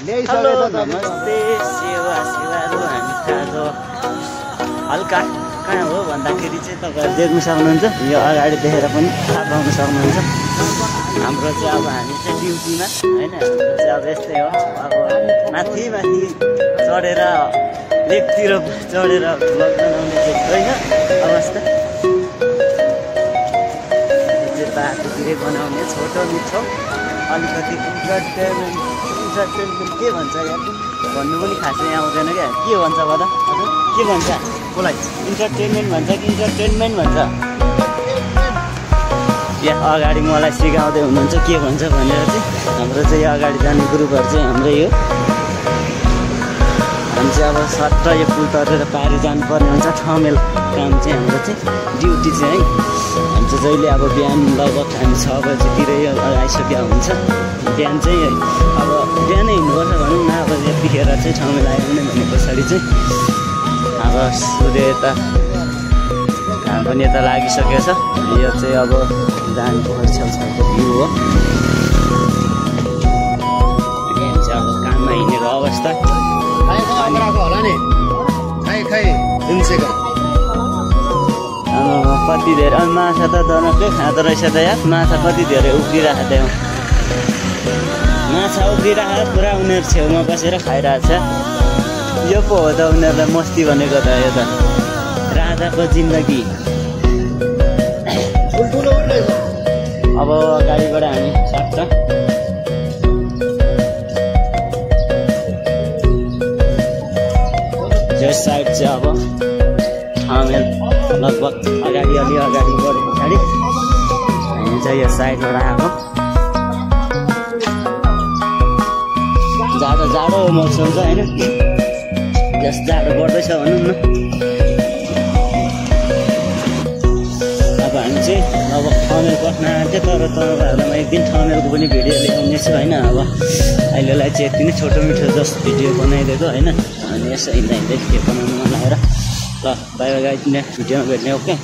Hello नमस्ते सेवा सेवाहरू हामी आज हल्का कहाँ हो भन्दाखेरि चाहिँ तपाईँहरू देख्न सक्नुहुन्छ। यो अगाडि देखेर पनि थाहा पाउन सक्नुहुन्छ। हाम्रो चाहिँ अब हामी चाहिँ ड्युटीमा होइन, हाम्रो चाहिँ अब यस्तै हो। अब माथि माथि चढेर लेकतिर चढेर भ्लग बनाउने चाहिँ होइन अवस्था। बाटोतिरै बनाउने छोटो मिठो अलिकति इन्टरटेनमेन्ट के भन्छ यार भन्नु पनि खासै आउँदैन क्या। के भन्छ भन हजुर, के भन्छ कसलाई? इन्टरटेनमेन्ट भन्छ कि इन्टरटेनमेन्ट भन्छ? यहाँ अगाडि मलाई सिकाउँदै हुनुहुन्छ के भन्छ भनेर चाहिँ। हाम्रो चाहिँ अगाडि जाने ग्रुपहरू चाहिँ हाम्रै हो। हामी चाहिँ अब सट्ट यो पुल तरेर पारि जानुपर्ने हुन्छ। ठमेल काम चाहिँ हाम्रो चाहिँ ड्युटी चाहिँ है। हामी चाहिँ जहिले अब बिहान लगभग हामी 6 बजीतिरै आइसक्यो हुन्छ। बिहान चाहिँ अब बिहानै हिँड्नुपर्छ भनौँ न। अब यतिखेर चाहिँ ठमेल आयो भने भने पछाडि चाहिँ अब सूर्य यता घाम पनि यता लागिसकेछ। यो चाहिँ अब जाने पोखरी छेउछाउको भ्यू हो। यहाँ चाहिँ अब काममा हिँडेको अवस्था कति धेरै माछा त दनकै खाँदो रहेछ त यार। माछा कति धेरै उब्रिरहेको थियो। माछा उब्रिरहेको पुरा उनीहरू छेउमा बसेर खाइरहेछ। यो पो हो त उनीहरूलाई मस्ती भनेको त। यो त राजाको जिन्दगी। अब गाडीबाट हामी सक्छ यो साइड चाहिँ अब ठमेल लगभग अगाडि अलि अगाडि गऱ्यो पछाडि हामी चाहिँ यो साइडबाट आएको। जाडो मौसम छ होइन, जस जाडो बढ्दैछ भनौँ न। अब हामी चाहिँ अब ठमेल बस्न आँट्यो, तर तपाईँहरूलाई एक दिन ठमेलको पनि भिडियो ल्याउनेछु होइन। अब अहिलेलाई चाहिँ यति नै छोटो मिठो जस्ट भिडियो बनाइदिएको होइन। अनि यसो हिँड्दा हिँड्दै के बनाउनु मन लागेर। ल बाई बाई गाइस, नेक्स्ट भिडियोमा भेट्ने ओके।